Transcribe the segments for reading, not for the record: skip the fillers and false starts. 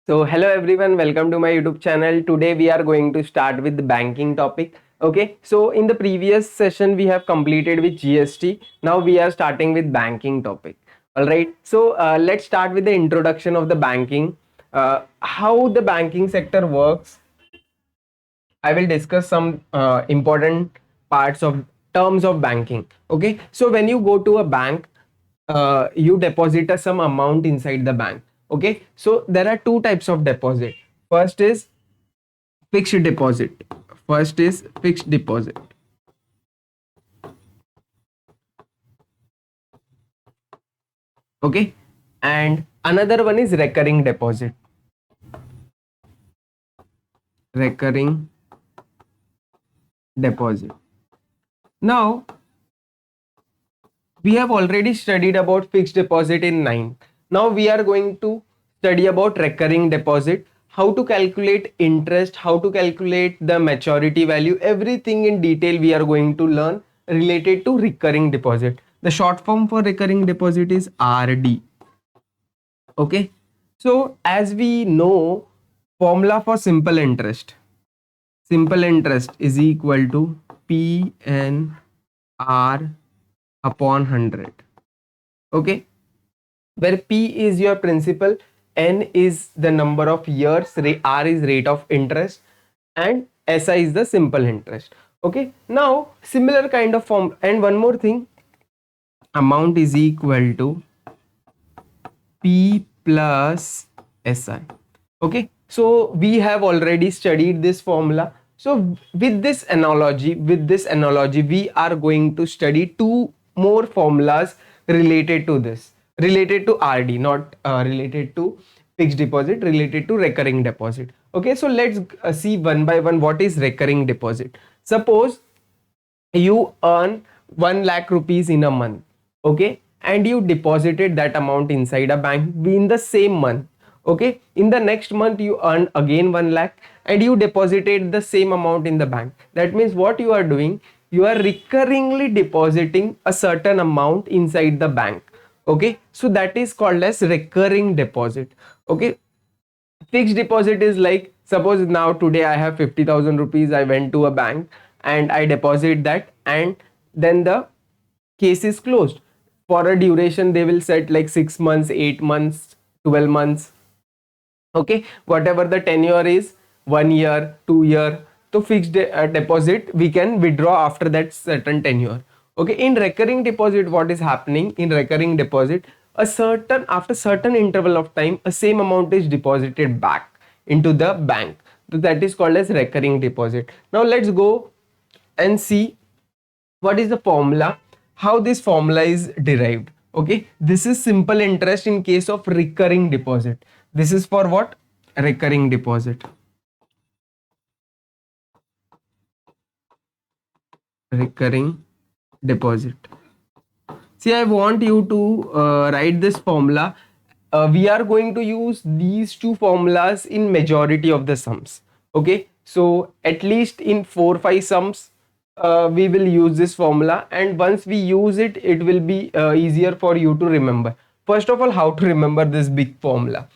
So hello everyone, welcome to my YouTube channel. Today we are going to start with the banking topic. Okay, so in the previous session we have completed with GST. Now we are starting with banking topic. All right, so let's start with the introduction of the banking. How the banking sector works. I will discuss some important parts of terms of banking. Okay, so when you go to a bank, you deposit some amount inside the bank. Okay, so there are two types of deposit. First is fixed deposit. First is fixed deposit. Okay, and another one is recurring deposit. Recurring deposit. Now we have already studied about fixed deposit in 9th. Now we are going to study about recurring deposit, how to calculate interest, how to calculate the maturity value, everything in detail we are going to learn related to recurring deposit. The short form for recurring deposit is RD. Okay, so as we know, formula for simple interest is equal to PNR upon 100. Okay, where P is your principal, N is the number of years, R is rate of interest, and SI is the simple interest. Okay, now similar kind of form, and one more thing, amount is equal to P plus SI. Okay, so we have already studied this formula. So with this analogy, we are going to study two more formulas related to this, related to RD, not related to fixed deposit, related to recurring deposit. Okay, so let's see one by one what is recurring deposit. Suppose you earn 1 lakh rupees in a month. Okay, and you deposited that amount inside a bank in the same month. Okay, in the next month you earn again 1 lakh and you deposited the same amount in the bank. That means what you are doing, you are recurringly depositing a certain amount inside the bank. Okay, so that is called as recurring deposit. Okay, fixed deposit is like, suppose now today I have 50,000 rupees, I went to a bank and I deposit that, and then the case is closed. For a duration they will set like 6 months, 8 months, 12 months. Okay, whatever the tenure is, 1 year, 2 year. So fixed deposit we can withdraw after that certain tenure. Okay, in recurring deposit what is happening, in recurring deposit, a certain, after certain interval of time, a same amount is deposited back into the bank. So that is called as recurring deposit. Now let's go and see what is the formula, how this formula is derived. Okay, this is simple interest in case of recurring deposit. This is for what? Recurring deposit. Recurring deposit. See, I want you to write this formula. We are going to use these two formulas in majority of the sums. Okay, so at least in 4-5 sums we will use this formula, and once we use it, it will be easier for you to remember. First of all, how to remember this big formula?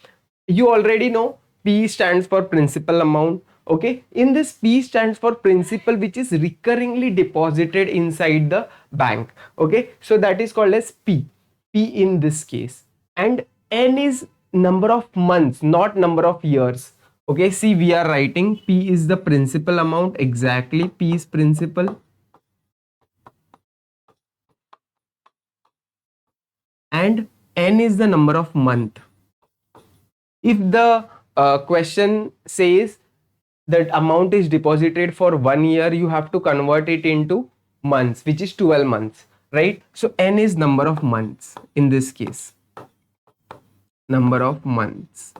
You already know P stands for principal amount. Okay, in this P stands for principal, which is recurringly deposited inside the bank. Okay, so that is called as P in this case, and N is number of months, not number of years. Okay, see, we are writing P is the principal amount, exactly, P is principal, and N is the number of month. If the question says that amount is deposited for 1 year, you have to convert it into months, which is 12 months, right? So N is number of months in this case, number of months.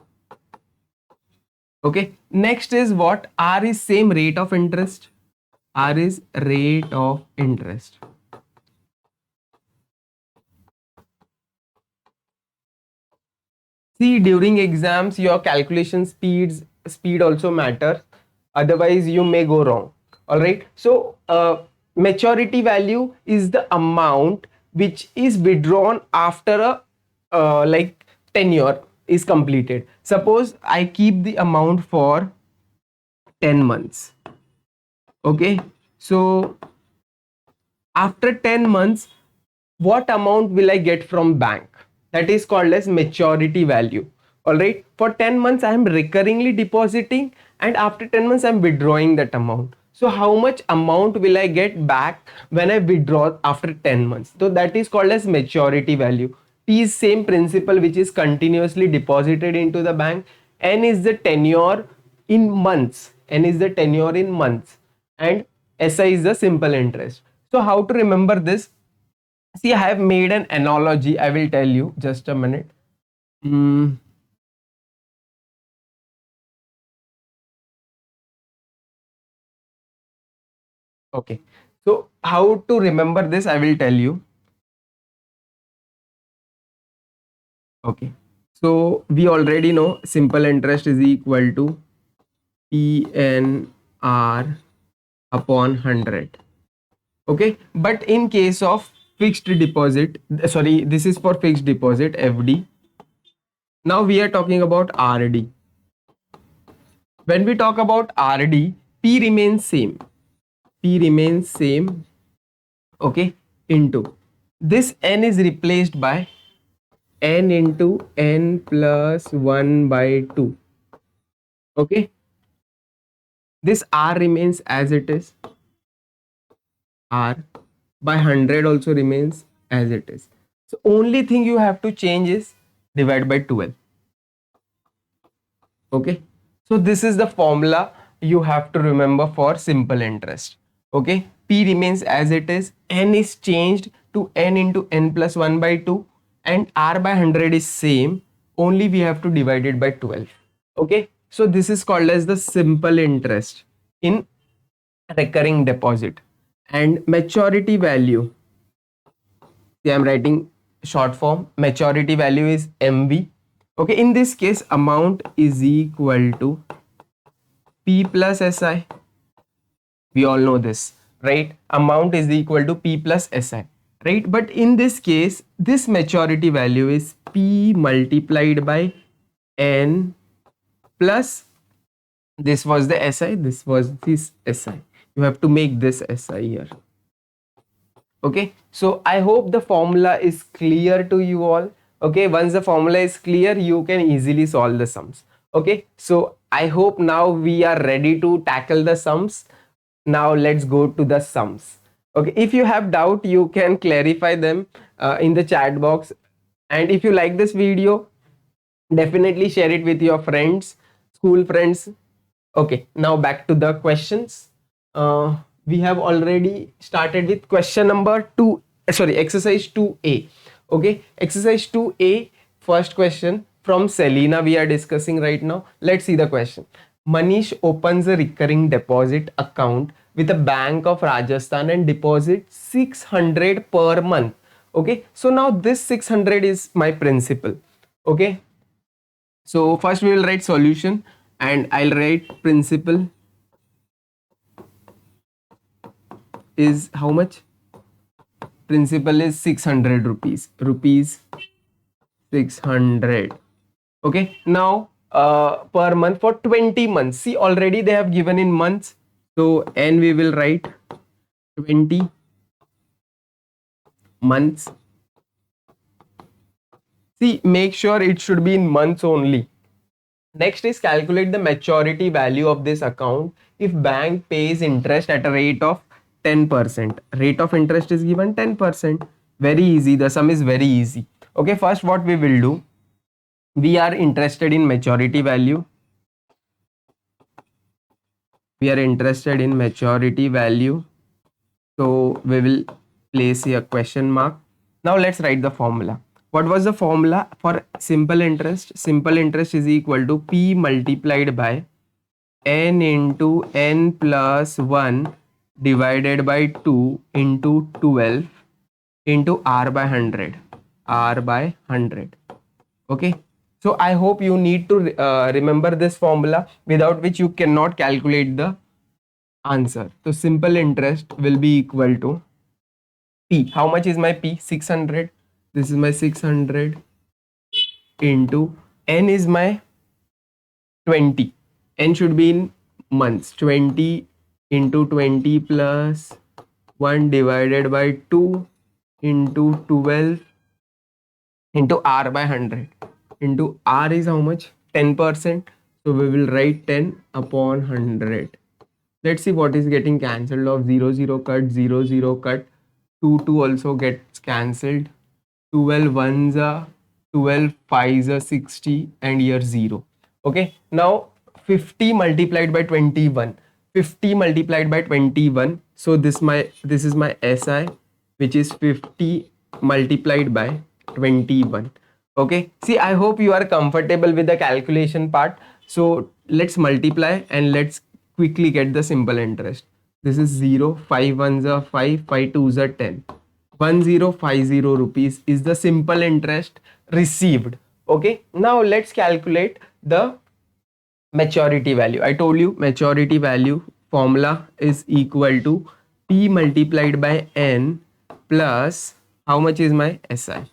Okay, next is what? R is same, rate of interest. R is rate of interest. See, during exams your calculation speed also matters, otherwise you may go wrong. All right, so maturity value is the amount which is withdrawn after a like tenure. is completed. Suppose I keep the amount for 10 months. Okay, so after 10 months, what amount will I get from bank? That is called as maturity value. All right, for 10 months I am recurringly depositing, and after 10 months I am withdrawing that amount. So how much amount will I get back when I withdraw after 10 months? So that is called as maturity value. P is same principle, which is continuously deposited into the bank. N is the tenure in months. N is the tenure in months, and SI is the simple interest. So how to remember this? See, I have made an analogy. I will tell you, just a minute. Mm, okay. So how to remember this? I will tell you. Okay. So we already know simple interest is equal to PNR upon 100. Okay. But in case of fixed deposit, sorry, this is for fixed deposit, FD. Now we are talking about RD. When we talk about RD, P remains same. P remains same. Okay, into this n is replaced by n into n plus 1 by 2. Okay, this r remains as it is. R by 100 also remains as it is. So only thing you have to change is divide by 12. Okay, so this is the formula you have to remember for simple interest. Okay, P remains as it is, n is changed to n into n plus 1 by 2, and r by 100 is same, only we have to divide it by 12. Okay, so this is called as the simple interest in recurring deposit. And maturity value, see, I'm writing short form. Maturity value is MV. Okay, in this case amount is equal to P plus SI. We all know this, right? Amount is equal to P plus SI, right? But in this case, this maturity value is P multiplied by N plus, this was the SI, this was this SI. You have to make this SI here. Okay, so I hope the formula is clear to you all. Okay, once the formula is clear, you can easily solve the sums. Okay, so I hope now we are ready to tackle the sums. Now let's go to the sums. Okay, if you have doubt, you can clarify them in the chat box. And if you like this video, definitely share it with your friends, school friends. Okay, now back to the questions. We have already started with question number 2, sorry, exercise 2A. Okay, exercise 2A, first question from Selena we are discussing right now. Let's see the question. Manish opens a recurring deposit account with a Bank of Rajasthan and deposits 600 per month. Okay, so now this 600 is my principal. Okay, so first we will write solution, and I'll write principal is how much? Principal is 600 rupees. Rupees 600. Okay, now per month for 20 months. See, already they have given in months. So n we will write 20 months. See, make sure it should be in months only. Next is calculate the maturity value of this account if bank pays interest at a rate of 10%. Rate of interest is given 10%. Very easy. The sum is very easy. Okay, first what we will do, we are interested in maturity value. We are interested in maturity value. So we will place here question mark. Now let's write the formula. What was the formula for simple interest? Simple interest is equal to P multiplied by n into n plus 1 divided by 2 into 12 into r by 100. R by 100. Okay, so I hope you need to remember this formula, without which you cannot calculate the answer. So simple interest will be equal to P. How much is my P? 600. This is my 600 into n is my 20. N should be in months. 20 into 20 plus 1 divided by 2 into 12 into r by 100 into r is how much? 10%. So we will write 10 upon 100. Let's see what is getting cancelled of 0 0 cut, 0 0 cut, 2 2 also gets cancelled. 12 ones are 12, 5s are 60, and here 0. Okay, now 50 multiplied by 21. 50 multiplied by 21. So this is my SI, which is 50 multiplied by 21. Okay, see, I hope you are comfortable with the calculation part. So let's multiply and let's quickly get the simple interest. This is 0, 5 ones are 5, 5 twos are 10. 1050 rupees is the simple interest received. Okay, now let's calculate the maturity value. I told you maturity value formula is equal to P multiplied by N plus how much is my SI?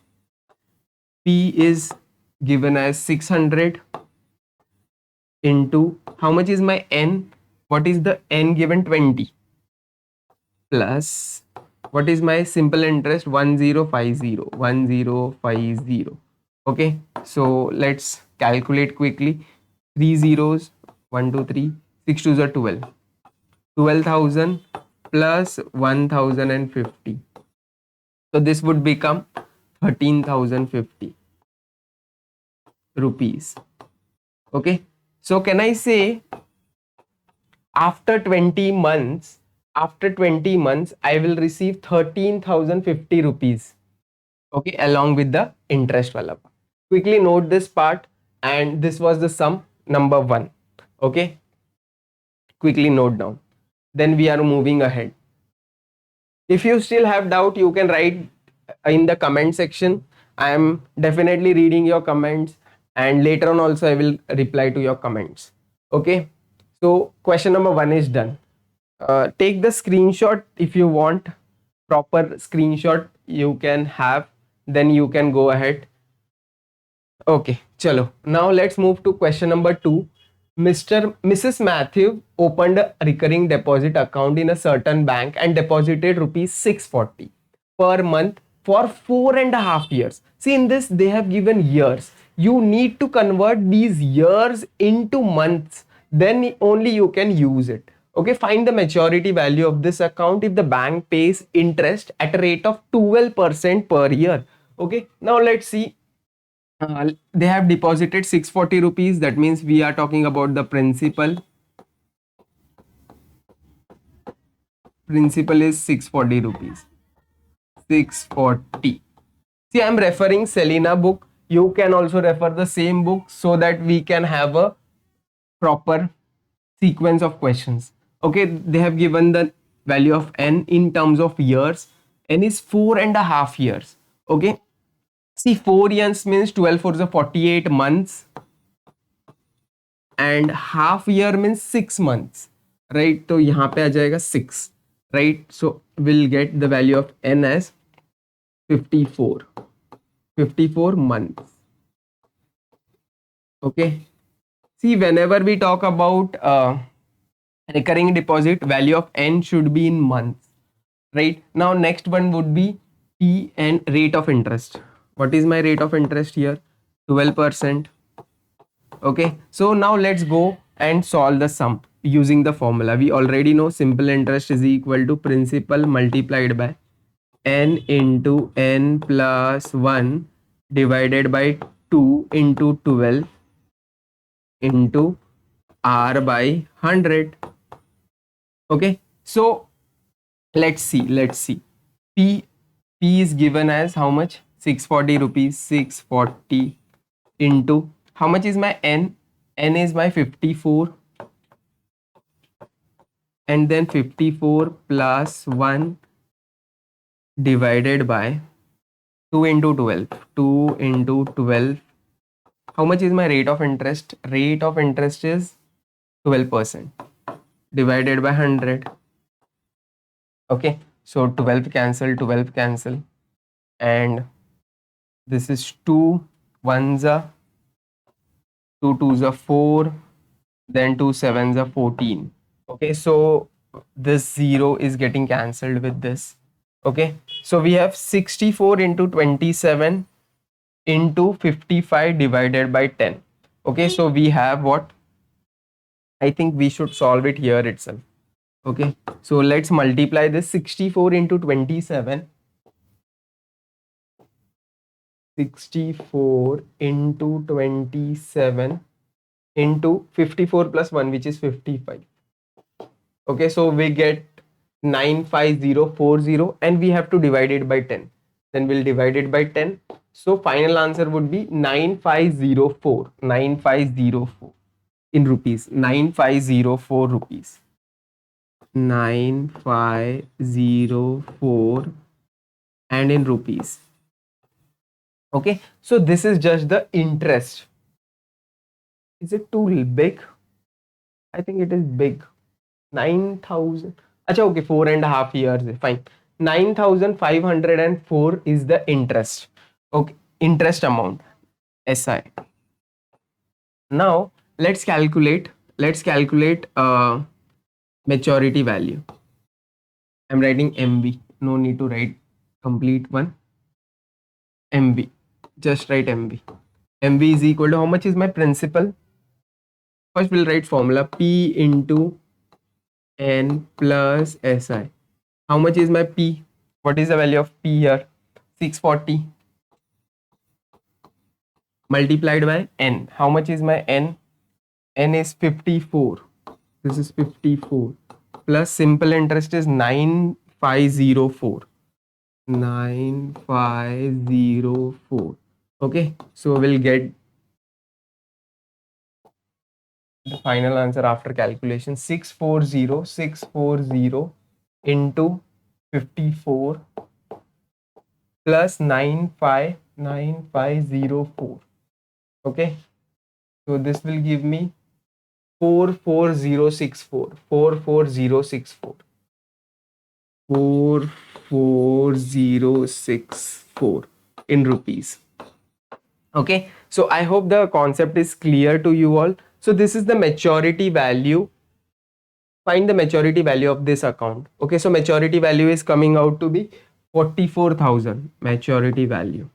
P is given as 600 into how much is my N? What is the N given? 20 plus what is my simple interest? 1050. Okay, so let's calculate quickly. 3 zeros, 1 2 3, 6 twos are 12. 12,000 plus 1050, so this would become 13,050 rupees. Okay, so can I say after 20 months, I will receive 13,050 rupees. Okay, along with the interest wala part. Quickly note this part, and this was the sum number 1. Okay, quickly note down, then we are moving ahead. If you still have doubt, you can write in the comment section. I am definitely reading your comments, and later on also I will reply to your comments. Okay, so question number 1 is done. Take the screenshot if you want. Proper screenshot you can have, then you can go ahead. Okay, chalo. Now let's move to question number 2. Mrs. Matthew opened a recurring deposit account in a certain bank and deposited rupees 640 per month for 4.5 years. See, in this they have given years. You need to convert these years into months, then only you can use it. Okay, find the maturity value of this account if the bank pays interest at a rate of 12% per year. Okay, now let's see. They have deposited 640 rupees. That means we are talking about the principal. Principal is 640 rupees. 640. See, I'm referring Selena book. You can also refer the same book so that we can have a proper sequence of questions. Okay, they have given the value of n in terms of years. N is 4.5 years. Okay, see, 4 years means 12 for the 48 months, and half year means 6 months, right? तो यहाँ पे आ जाएगा 6, right? So we'll get the value of n as 54 months. Okay, see, whenever we talk about recurring deposit, value of n should be in months, right? Now next one would be P and rate of interest. What is my rate of interest here? 12%. Okay, so now let's go and solve the sum using the formula. We already know simple interest is equal to principal multiplied by n into n plus 1 divided by 2 into 12 into r by 100. Okay, so let's see. P is given as how much? 640 rupees. 640 into how much is my n? N is my 54, and then 54 plus 1 divided by 2 into 12. 2 into 12. How much is my rate of interest? Rate of interest is 12% divided by 100. Okay, so 12 cancel, and this is 2 ones are 2 2s are 4, then 2 7s are 14. Okay, so this 0 is getting cancelled with this. Okay, so we have 64 into 27 into 55 divided by 10. Okay, so we have what? I think we should solve it here itself. Okay, so let's multiply this 64 into 27. 64 into 27 into 54 plus 1, which is 55. Okay, so we get 95040 and we have to divide it by 10. Then we'll divide it by 10. So final answer would be 9504. 9504 in rupees. 9504 rupees. 9504 and in rupees. Okay, so this is just the interest. Is it too big? I think it is big. 9,000. Acha, okay, 4.5 years. Fine. 9,504 is the interest. Okay, interest amount. SI. Now let's calculate. Let's calculate maturity value. I'm writing MV. No need to write complete one. MV. Just write MV. MV is equal to how much is my principal? First we'll write formula P into N plus SI. How much is my P? What is the value of P here? 640 multiplied by N. How much is my N? N is 54. This is 54 plus simple interest is 9504. 9504. Okay, so we'll get the final answer after calculation. 640 into 54 plus 9504. Okay, so this will give me 44064. 44064. 44064 in rupees. Okay, so I hope the concept is clear to you all. So this is the maturity value. Find the maturity value of this account. Okay, so maturity value is coming out to be 44,000 maturity value.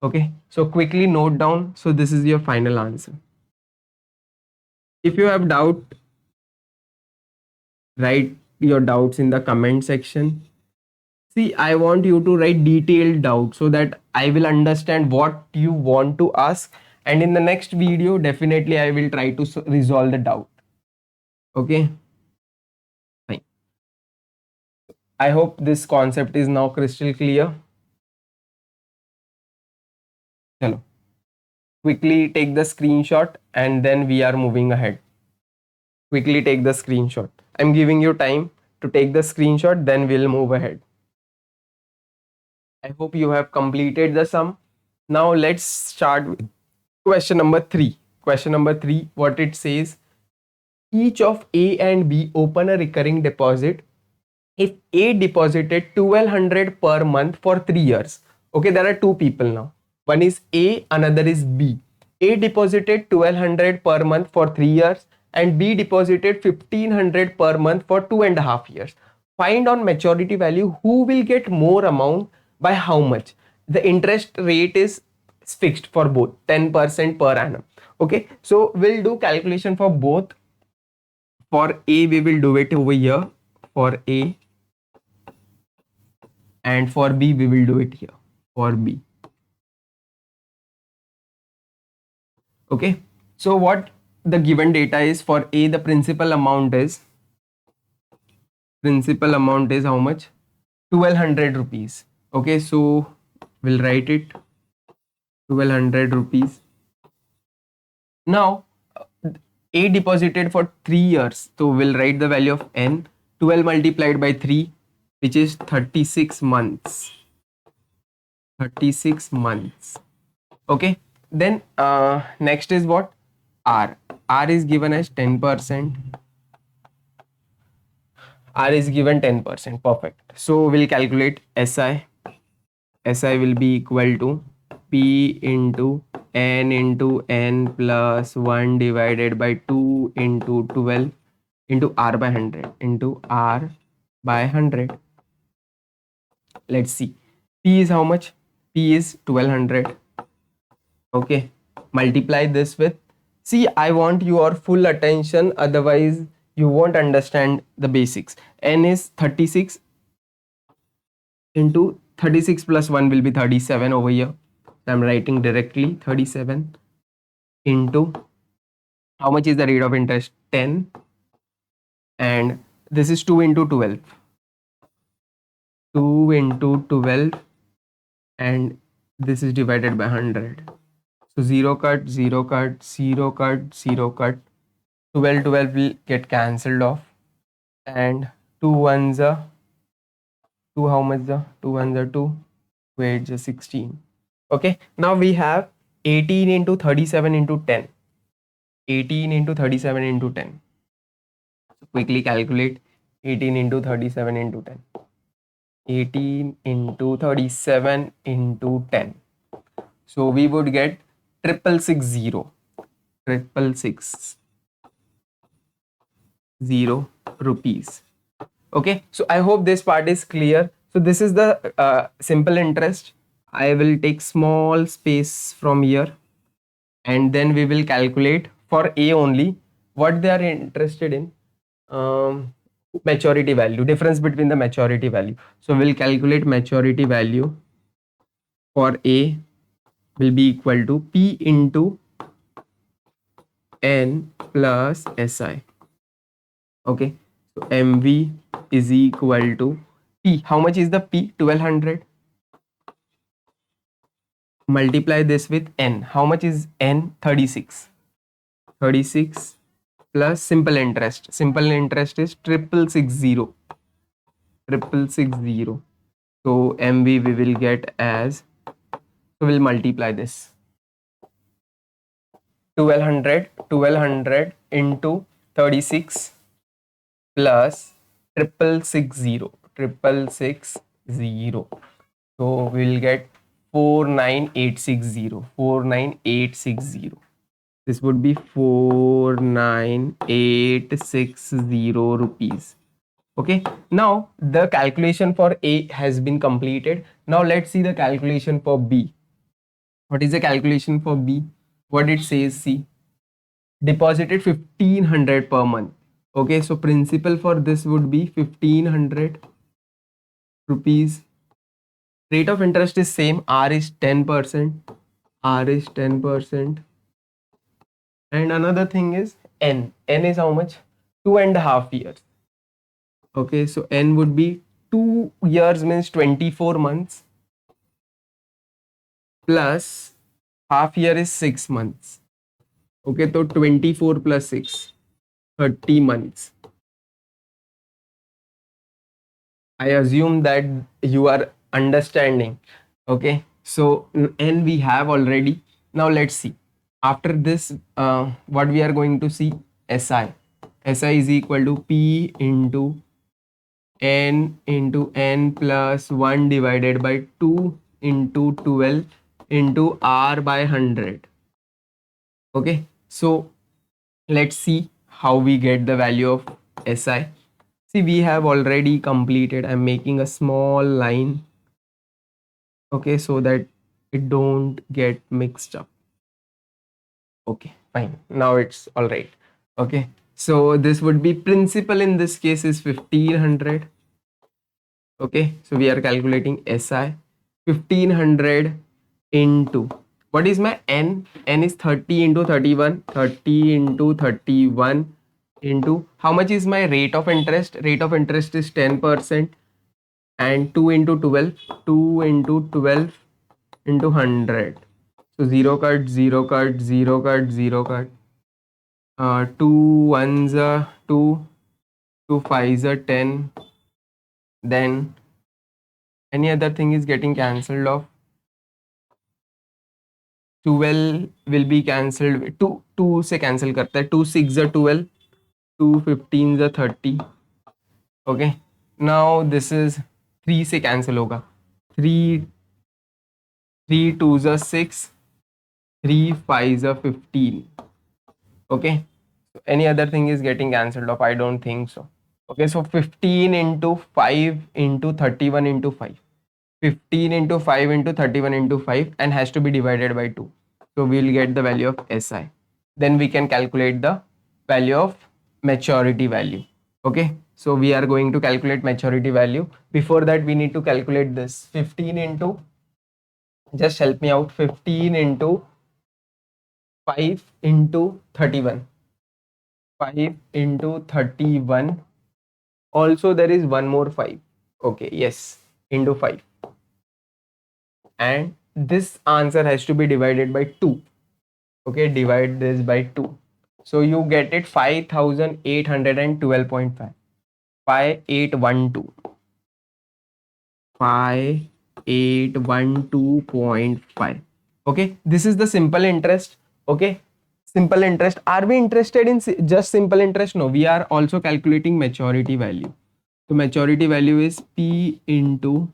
Okay, so quickly note down. So this is your final answer. If you have doubt, write your doubts in the comment section. See, I want you to write detailed doubt so that I will understand what you want to ask. And in the next video, definitely I will try to resolve the doubt. Okay. Fine. I hope this concept is now crystal clear. Chalo. Quickly take the screenshot and then we are moving ahead. Quickly take the screenshot. I'm giving you time to take the screenshot, then we'll move ahead. I hope you have completed the sum. Now let's start with question number 3. Question number 3, what it says, each of A and B open a recurring deposit. If A deposited 1200 per month for 3 years. Okay, there are two people now. One is A, another is B. A deposited 1200 per month for 3 years and B deposited 1500 per month for 2.5 years. Find on maturity value who will get more amount by how much. The interest rate is fixed for both, 10% per annum. Okay, so we'll do calculation for both. For A, we will do it over here for A, and for B, we will do it here for B. Okay, so what the given data is for A, the principal amount is how much? 1200 rupees. Okay, so we'll write it 1200 rupees. Now A deposited for 3 years, so we'll write the value of N. 12 multiplied by 3, which is 36 months. 36 months. Okay, then next is what? R. R is given as 10%. R is given 10%. Perfect. So we'll calculate SI. SI will be equal to P into N plus 1 divided by 2 into 12 into R by 100 into R by 100. Let's see. P is how much? P is 1200. Okay. Multiply this with. See, I want your full attention, otherwise you won't understand the basics. N is 36 into 36 plus 1 will be 37 over here. I'm writing directly 37 into how much is the rate of interest? 10, and this is 2 into 12. 2 into 12, and this is divided by 100. So 0 cut, 0 cut, 0 cut, 0 cut. 12 will get cancelled off, and 2 ones are 2. How much the 2 ones are 2? Wait, just 16. Okay, now we have 18 into 37 into 10. 18 into 37 into 10. So quickly calculate 18 into 37 into 10. 18 into 37 into 10. So we would get 666 rupees. Okay, so I hope this part is clear. So this is the simple interest. I will take small space from here, and then we will calculate for A only what they are interested in. Maturity value, difference between the maturity value. So we'll calculate maturity value for A will be equal to P into N plus SI. Okay, so MV is equal to P. How much is the P? 1200. Multiply this with N. How much is N? 36. 36 plus simple interest. Simple interest is 6660. 6660. So MV we will get as, so we'll multiply this. 1200 into 36 plus 6660. So we'll get 49860. This would be 49860 rupees. Okay, now the calculation for A has been completed. Now let's see the calculation for B. What is the calculation for B? What it says, see, deposited 1500 per month. Okay, so principal for this would be 1500 rupees. Rate of interest is same, R is 10%. R is 10%. And another thing is N. N is how much? 2.5 years. Okay, so N would be 2 years means 24 months plus half year is 6 months. Okay, so 24 plus 6, 30 months. I assume that you are understanding. Okay, so N we have already. Now let's see. After this, what we are going to see? SI. SI is equal to P into N plus 1 divided by 2 into 12 into R by 100. Okay, so let's see how we get the value of SI. See, we have already completed. I'm making a small line, okay, so that it don't get mixed up. Okay, fine. Now it's all right. Okay, so this would be principal in this case is 1500. Okay, so we are calculating SI. 1500 into, what is my N? N is 30 into 31. 30 into 31 into, how much is my rate of interest? Rate of interest is 10%. And 2 into 12. 2 into 12 into 100. So 0 cut, 0 cut, 0 cut, 0 cut. 2 ones are 2. 2 fives are 10. Then any other thing is getting cancelled off. 12 will be cancelled. 2 से cancel करता है. 2 6 are 12. 2 15 are 30. Okay. Now this is 3 से cancel होगा. 3 3 2s are 6, 3 5s are 15. Okay. So any other thing is getting cancelled off? I don't think so. Okay, so 15 into 5 into 31 into 5. 15 into 5 into 31 into 5 and has to be divided by 2. So we will get the value of SI. Then we can calculate the value of maturity value. Okay, so we are going to calculate maturity value. Before that, we need to calculate this 15 into, just help me out, 15 into 5 into 31. 5 into 31. Also, there is one more 5. Okay, yes, into 5. And this answer has to be divided by 2. Okay, divide this by 2. So you get it 5812.5. 5812. 5812.5. Okay, this is the simple interest. Okay, simple interest. Are we interested in just simple interest? No, we are also calculating maturity value. So maturity value is P into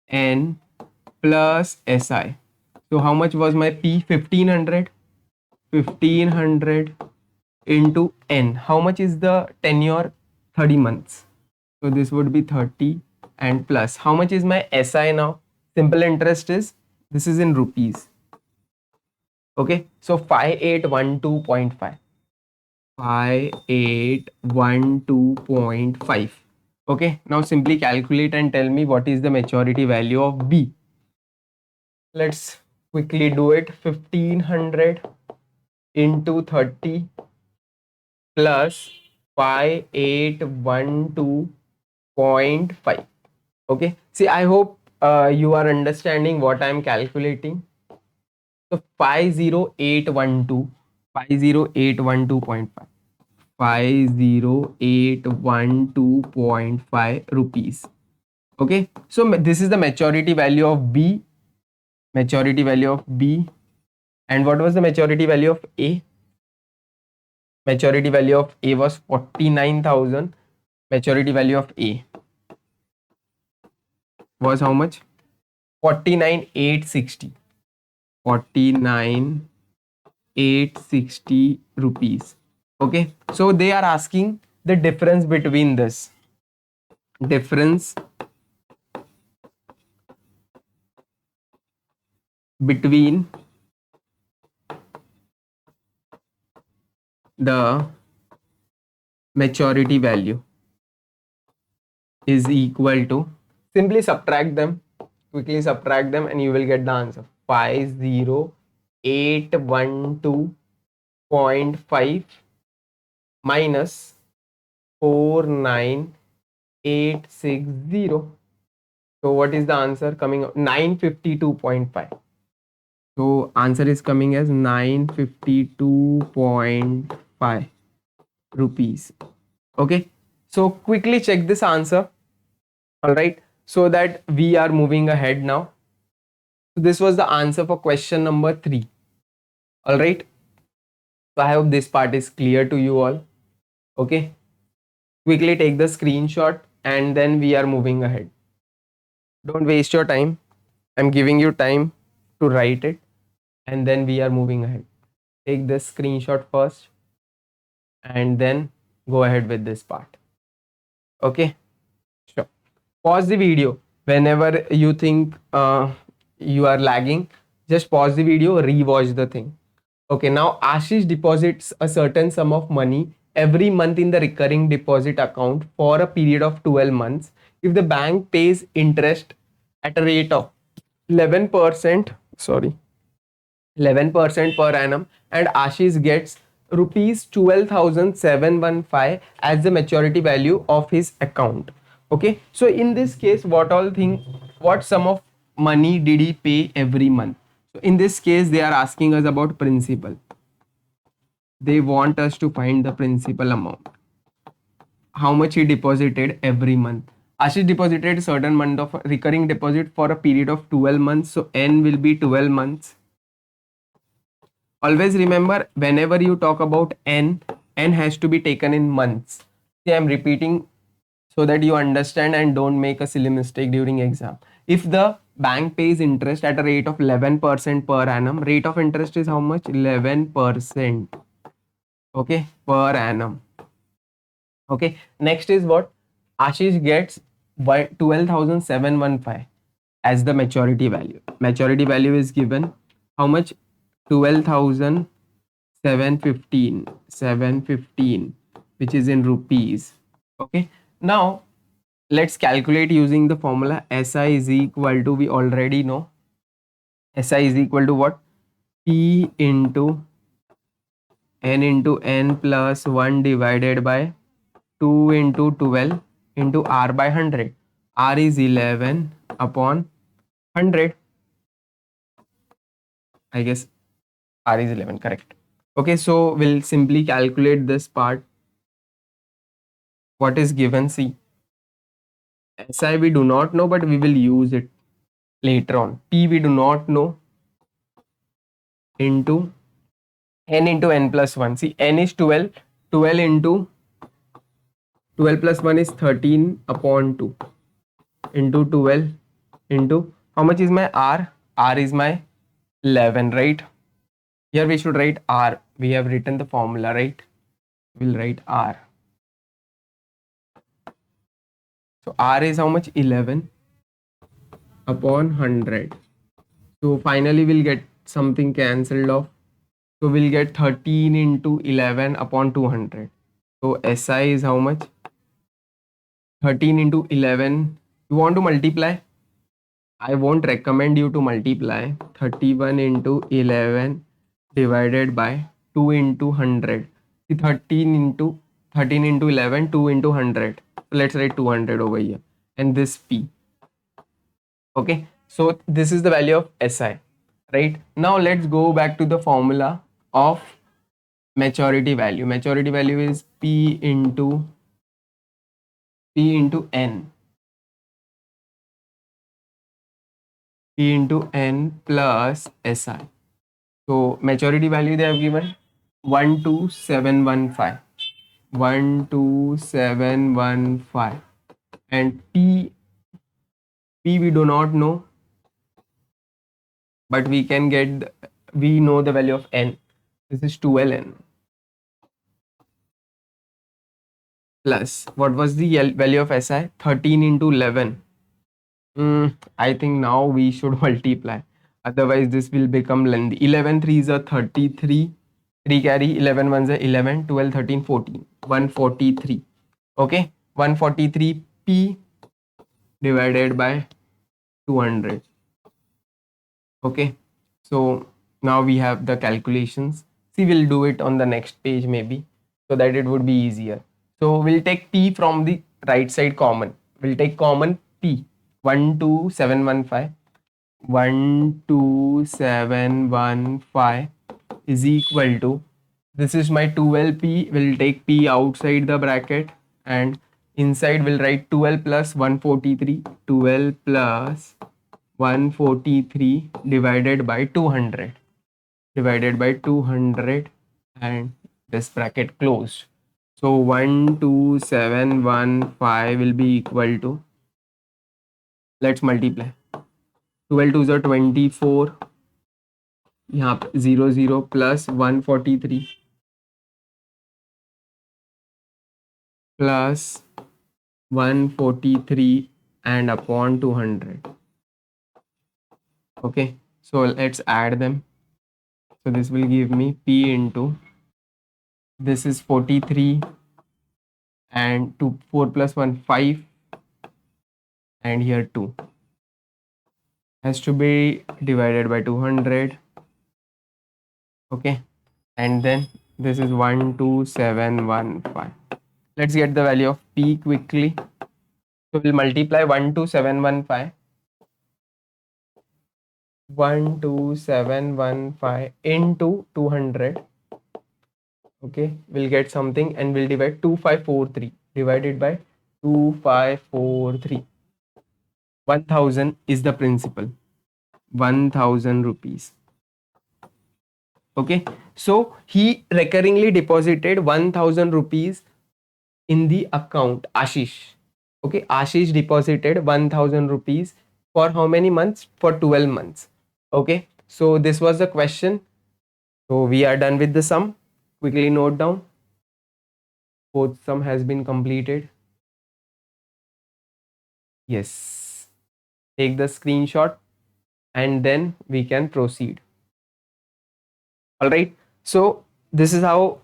N plus SI. So how much was my P? 1500. 1500 into N. How much is the tenure? 30 months. So this would be 30 and plus. How much is my SI now? Simple interest is, this is in rupees. Okay, so 5812.5. 5812.5. Okay, now simply calculate and tell me what is the maturity value of B. Let's quickly do it. 1500 into 30 plus 5812.5. Okay, see, I hope you are understanding what I am calculating. So 50812, 50812.5, 50812.5 rupees. Okay, so this is the maturity value of B, maturity value of B. And what was the maturity value of A? Maturity value of A was 49,000. Maturity value of A was how much? 49,860. 49,860 rupees. Okay, so they are asking the difference between this. Difference between the maturity value is equal to, simply subtract them, quickly subtract them, and you will get the answer. 50812.5 minus 49860. So what is the answer coming out? 952.5. So answer is coming as 952.5 rupees. Okay, so quickly check this answer. All right, so that we are moving ahead now. So this was the answer for question number 3. All right, so I hope this part is clear to you all. Okay, quickly take the screenshot and then we are moving ahead. Don't waste your time. I'm giving you time to write it and then we are moving ahead. Take this screenshot first and then go ahead with this part. Okay, sure. Pause the video whenever you think you are lagging. Just pause the video, rewatch the thing. Okay, now Ashish deposits a certain sum of money every month in the recurring deposit account for a period of 12 months. If the bank pays interest at a rate of 11%, sorry, 11% per annum, and Ashish gets rupees 12,715 as the maturity value of his account. Okay, so in this case, what sum of money did he pay every month? So in this case, they are asking us about principal. They want us to find the principal amount, how much he deposited every month. Ashish deposited a certain amount of recurring deposit for a period of 12 months, so N will be 12 months. Always remember, whenever you talk about N has to be taken in months. See, I'm repeating so that you understand and don't make a silly mistake during exam. If the bank pays interest at a rate of 11% per annum. Rate of interest is how much? 11%. Okay, per annum. Okay, next is what? Ashish gets 12,715 as the maturity value. Maturity value is given how much? 12,715, which is in rupees. Okay, now let's calculate using the formula. SI is equal to, we already know, SI is equal to what? P into n into n plus 1 divided by 2 into 12 into r by 100. R is 11 upon 100. I guess r is 11, correct. Okay, so we'll simply calculate this part. What is given? See, SI we do not know, but we will use it later on. P we do not know, into n into n plus 1. See, n is 12. 12 into 12 plus 1 is 13 upon 2 into 12 into how much is my r? R is my 11, right? Here we should write r. We have written the formula, right? We'll write r. So r is how much? 11 upon 100. So finally we'll get something cancelled off. So we'll get 13 into 11 upon 200. So SI is how much? 13 into 11. You want to multiply? I won't recommend you to multiply. 31 into 11 divided by 2 into 100. See, 13 into 11, 2 into 100. So let's write 200 over here. And this P. Okay. So this is the value of SI. Right. Now let's go back to the formula of maturity value. Maturity value is P into N. P into N plus SI. So maturity value they have given 12715. 12715. And P we do not know, but we can get we know the value of N. This is 2ln. Plus what was the value of SI? 13 into 11. I think now we should multiply. Otherwise, this will become lengthy. 11 threes are 33. 3 carry, 11 ones are 11, 12, 13, 14. 143. Okay. 143 P divided by 200. Okay. So now we have the calculations. See, we'll do it on the next page maybe, so that it would be easier. So we'll take P from the right side common. We'll take common P. 12715. 12715 is equal to, this is my 12P. We'll take P outside the bracket and inside we'll write 12 plus 143. 12 plus 143 divided by 200. Divided by 200 and this bracket closed. So 12715 will be equal to, let's multiply. 12 2s are 24. यहाँ पे 00 plus 143 plus 143 and upon 200. Okay, so let's add them. So this will give me P into, this is 43 and 2, 4 plus 1, 5, and here 2 has to be divided by 200. Okay, and then this is 12715. Let's get the value of P quickly. So we'll multiply 12715. 12715 into 200. Okay, we'll get something and we'll divide 2543 divided by 2543. 1000 is the principal. 1000 rupees. Okay, so he recurringly deposited 1000 rupees in the account. Ashish. Okay, Ashish deposited 1000 rupees For how many months? For 12 months. Okay, so this was the question. So we are done with the sum. Quickly note down. Both sum has been completed. Yes. Take the screenshot and then we can proceed. All right. So this is how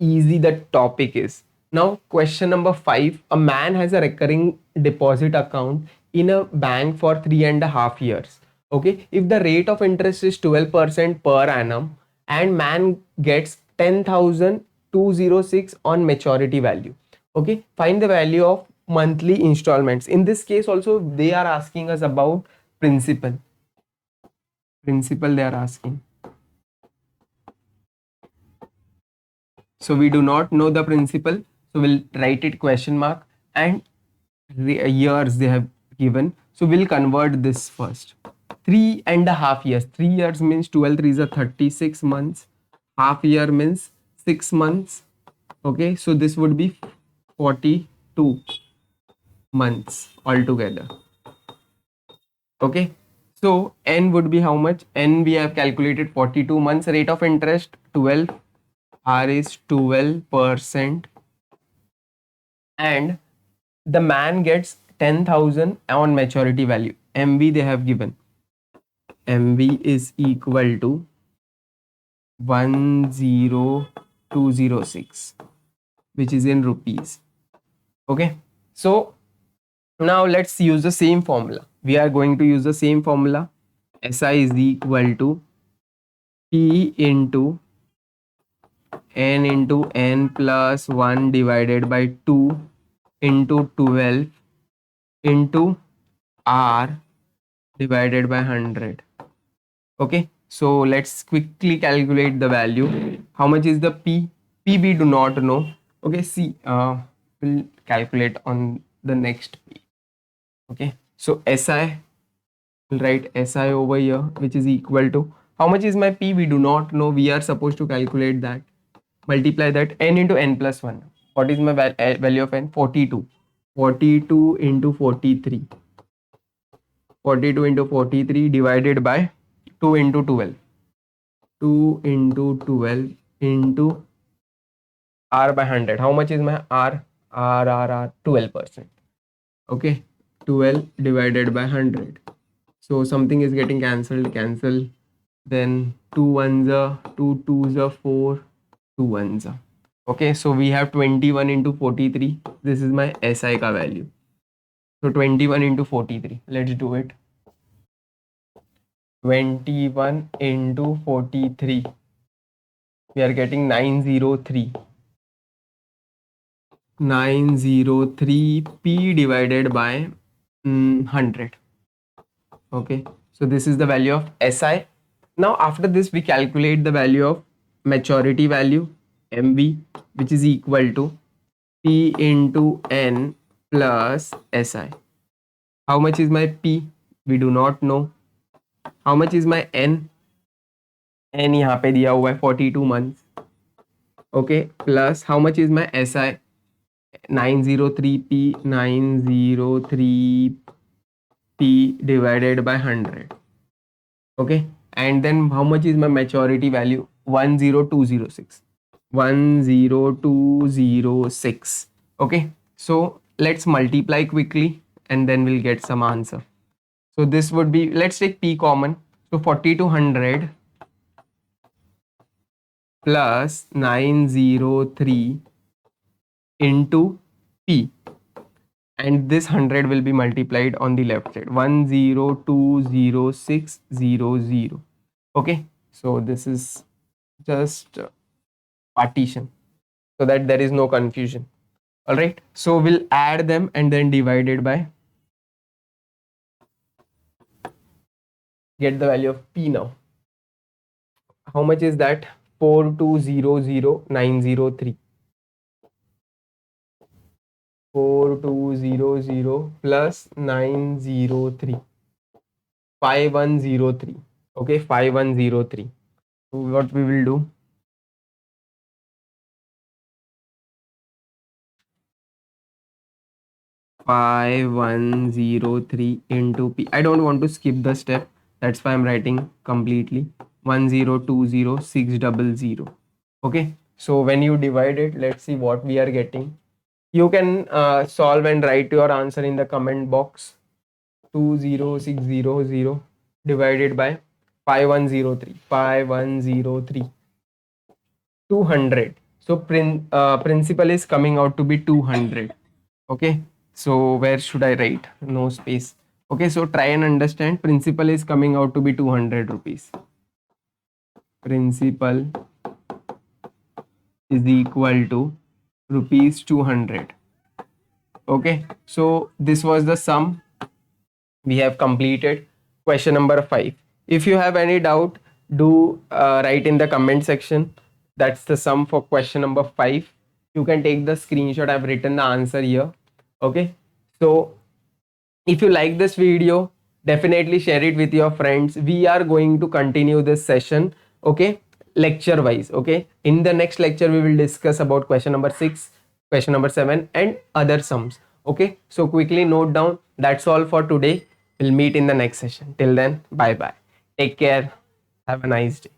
easy the topic is. Now, question number 5. A man has a recurring deposit account in a bank for 3.5 years. Okay. If the rate of interest is 12% per annum and man gets 10,206 on maturity value. Okay. Find the value of monthly installments. In this case, also, they are asking us about principal. Principal, they are asking. So we do not know the principal. So we'll write it question mark and years they have given. So we'll convert this first. 3.5 years. 3 years means 12 threes are 36 months. Half year means 6 months. Okay, so this would be 42 months altogether. Okay, so n would be how much? N we have calculated 42 months. Rate of interest 12. R is 12%. And the man gets 10,000 on maturity value. MV they have given. MV is equal to 10206, which is in rupees. Okay. So now let's use the same formula. We are going to use the same formula. SI is equal to P into N into N plus 1 divided by 2 into 12 into R divided by 100. Okay, so let's quickly calculate the value. How much is the P? P we do not know. Okay, see, we'll calculate on the next P. Okay, so SI, we'll write SI over here, which is equal to, how much is my P? We do not know. We are supposed to calculate that. Multiply that N into N plus 1. What is my value of N? 42. 42 into 43. 42 into 43 divided by 2 into 12. 2 into 12 into R by 100. How much is my R? 12%. Okay, 12 divided by 100. So something is getting cancelled, cancel. Then 2 ones are 2 twos are 4, 2 ones are. Okay, so we have 21 into 43. This is my SI ka value. So 21 into 43. Let's do it. 21 into 43. We are getting 903. 903 P divided by 100. Okay, so this is the value of SI. Now after this we calculate the value of maturity value MV, which is equal to P into N plus SI. How much is my P? We do not know. How much is my N? N यहाँ पे दिया हुआ है 42 months. Okay, plus how much is my SI? 903P, 903P divided by 100. Okay, and then how much is my maturity value? 10206. 10206. Okay, so let's multiply quickly and then we'll get some answer. So this would be, let's take P common. So 4200 plus 903 into P, and this 100 will be multiplied on the left side. 1020600. Okay, so this is just partition so that there is no confusion. All right, so we'll add them and then divide it by, get the value of P now. How much is that? 4200903. 4200 plus 903. 5103. Okay, 5103. So what we will do, pi 103 into p. I don't want to skip the step. That's why I'm writing completely. 1020600. Okay. So when you divide it, let's see what we are getting. You can solve and write your answer in the comment box. 20600 divided by pi 103. Pi 103. 200. So principal is coming out to be 200. Okay, so where should I write? No space. Okay, so try and understand. Principal is coming out to be 200 rupees. Principal is equal to rupees 200. Okay, so this was the sum. We have completed question number 5. If you have any doubt, do write in the comment section. That's the sum for question number 5. You can take the screenshot. I've written the answer here. Okay, so if you like this video, definitely share it with your friends. We are going to continue this session, okay, lecture wise. Okay, in the next lecture we will discuss about question number 6, question number 7 and other sums. Okay, so quickly note down. That's all for today. We'll meet in the next session. Till then, bye bye, take care, have a nice day.